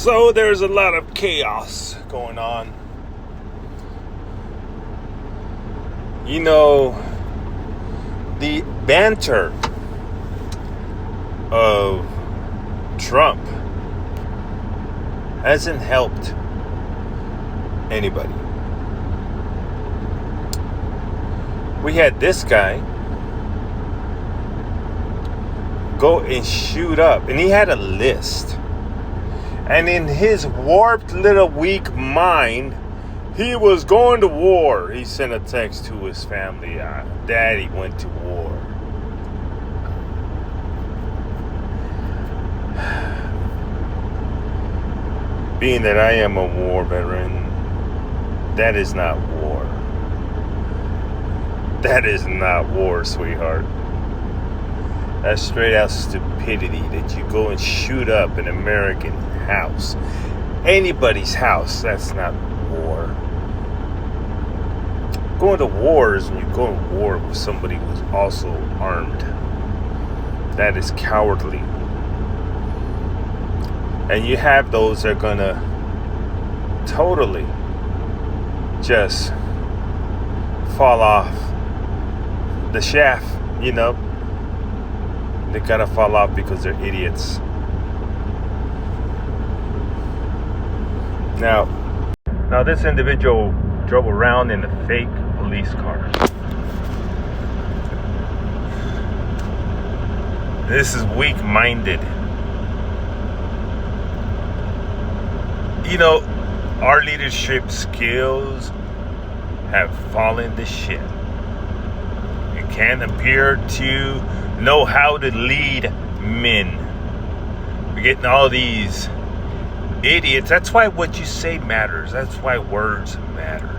So there's a lot of chaos going on. You know, the banter of Trump hasn't helped anybody. We had this guy go and shoot up, and he had a list. And in his warped little weak mind, he was going to war. He sent a text to his family, Daddy went to war. Being that I am a war veteran, that is not war. That is not war, sweetheart. That's straight out stupidity that you go and shoot up an American house. Anybody's house. That's not war. Going to war is when you go to war with somebody who's also armed. That is cowardly. And you have those that are gonna totally just fall off the shaft, you know. They gotta fall off because they're idiots. Now this individual drove around in a fake police car. This is weak-minded. You know, our leadership skills have fallen to shit. You can't appear to know how to lead men. We're getting all these idiots. That's why what you say matters. That's why words matter.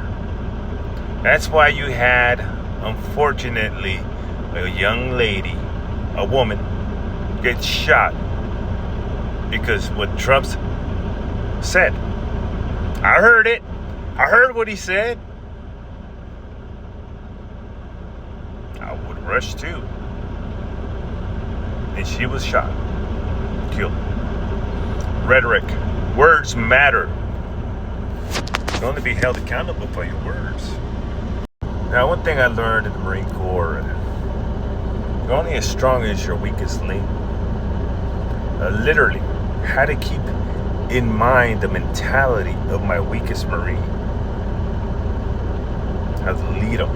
That's why you had, unfortunately, a young lady, a woman, get shot because what Trump's said. I heard it. I heard what he said. I would rush too. And she was shot. Killed. Rhetoric. Words matter. You only be held accountable for your words. Now, one thing I learned in the Marine Corps, you're only as strong as your weakest link. Literally, how to keep in mind the mentality of my weakest Marine. How to lead them.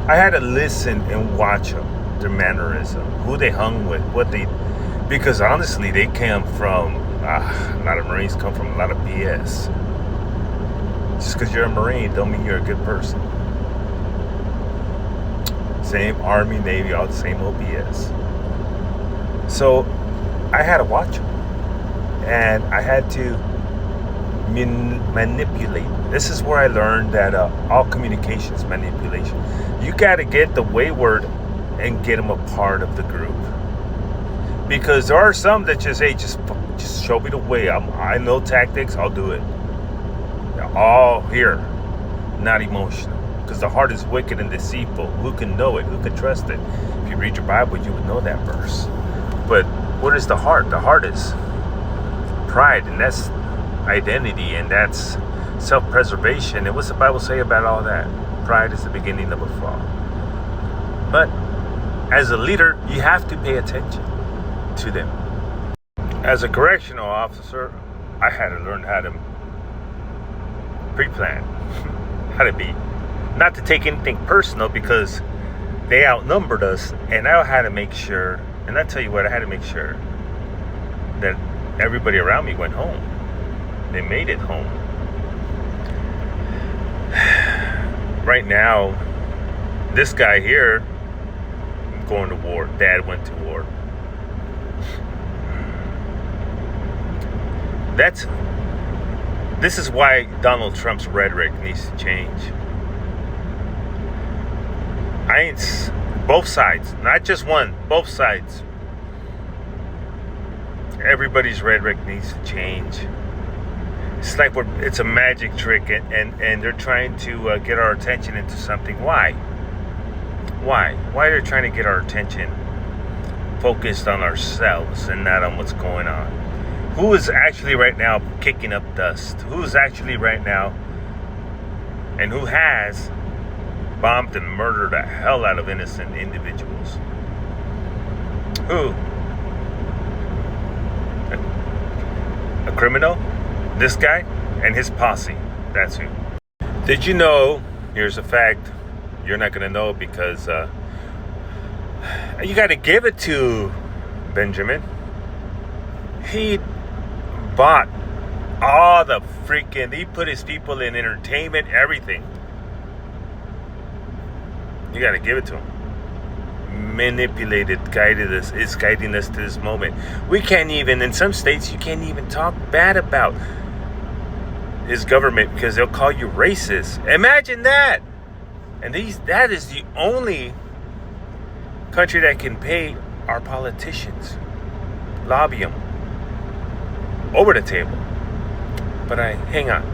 I had to listen and watch them, their mannerism, who they hung with, because honestly, they came from, a lot of Marines come from a lot of BS. Just because you're a Marine don't mean you're a good person. Same Army, Navy, all the same old BS. So I had to watch them. And I had to manipulate. This is where I learned that all communication is manipulation. You got to get the wayward and get them a part of the group. Because there are some that just, hey, just show me the way. I know tactics, I'll do it. They're all here, not emotional. Because the heart is wicked and deceitful. Who can know it? Who can trust it? If you read your Bible, you would know that verse. But what is the heart? The heart is pride, and that's identity, and that's self-preservation. And what's the Bible say about all that? Pride is the beginning of a fall. But as a leader, you have to pay attention to them. As a correctional officer, I had to learn how to pre-plan, how to be, not to take anything personal because they outnumbered us, and I had to make sure, and I tell you what, I had to make sure that everybody around me went home. They made it home. Right now, this guy here, going to war. Dad went to war. This is why Donald Trump's rhetoric needs to change. Both sides, not just one, both sides. Everybody's rhetoric needs to change. It's like it's a magic trick, and they're trying to get our attention into something. Why? Why are they trying to get our attention focused on ourselves and not on what's going on? Who is actually right now kicking up dust? Who's actually right now, and who has bombed and murdered the hell out of innocent individuals? Who? A criminal? This guy and his posse. That's who. Did you know? Here's a fact. You're not gonna know because you got to give it to Benjamin. He bought all the freaking. He put his people in entertainment, everything. You got to give it to him. Manipulated, guided us, is guiding us to this moment. We can't even, in some states, you can't even talk bad about his government because they'll call you racist. Imagine that. And that is the only country that can pay our politicians, lobby them over the table. But hang on.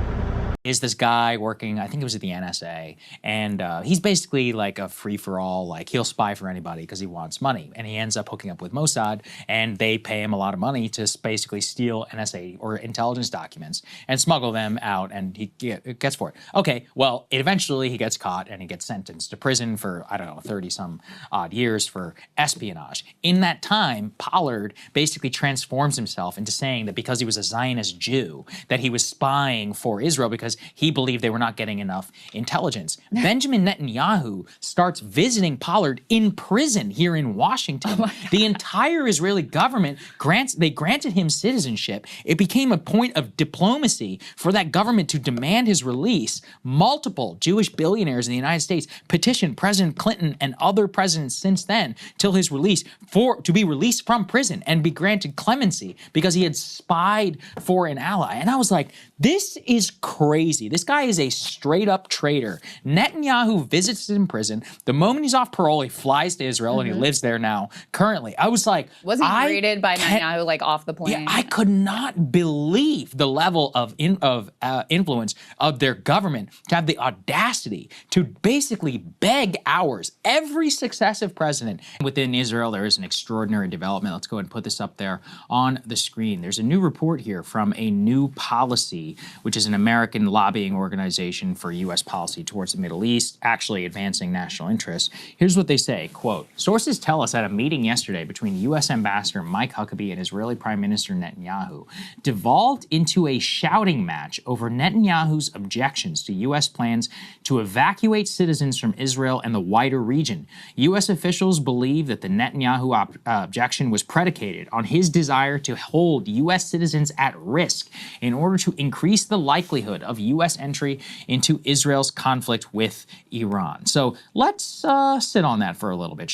Is this guy working, I think it was at the NSA, and he's basically like a free-for-all, like he'll spy for anybody because he wants money, and he ends up hooking up with Mossad, and they pay him a lot of money to basically steal NSA or intelligence documents and smuggle them out, and he gets for it. Okay, well, eventually he gets caught and he gets sentenced to prison for, I don't know, 30-some odd years for espionage. In that time, Pollard basically transforms himself into saying that because he was a Zionist Jew, that he was spying for Israel because he believed they were not getting enough intelligence. Benjamin Netanyahu starts visiting Pollard in prison here in Washington. Oh, the entire Israeli government granted him citizenship. It became a point of diplomacy for that government to demand his release. Multiple Jewish billionaires in the United States petitioned President Clinton and other presidents since then till his release to be released from prison and be granted clemency because he had spied for an ally. And I was like, this is crazy. This guy is a straight up traitor. Netanyahu visits in prison. The moment he's off parole, he flies to Israel and he lives there now currently. I was like, was he greeted by Netanyahu like off the plane? Yeah, I could not believe the level of influence of their government to have the audacity to basically beg ours. Every successive president within Israel, there is an extraordinary development. Let's go ahead and put this up there on the screen. There's a new report here from A New Policy, which is an American lobbying organization for U.S. policy towards the Middle East, actually advancing national interests. Here's what they say, quote, sources tell us that a meeting yesterday between U.S. Ambassador Mike Huckabee and Israeli Prime Minister Netanyahu devolved into a shouting match over Netanyahu's objections to U.S. plans to evacuate citizens from Israel and the wider region. U.S. officials believe that the Netanyahu objection was predicated on his desire to hold U.S. citizens at risk in order to increase the likelihood of U.S. entry into Israel's conflict with Iran. So let's sit on that for a little bit.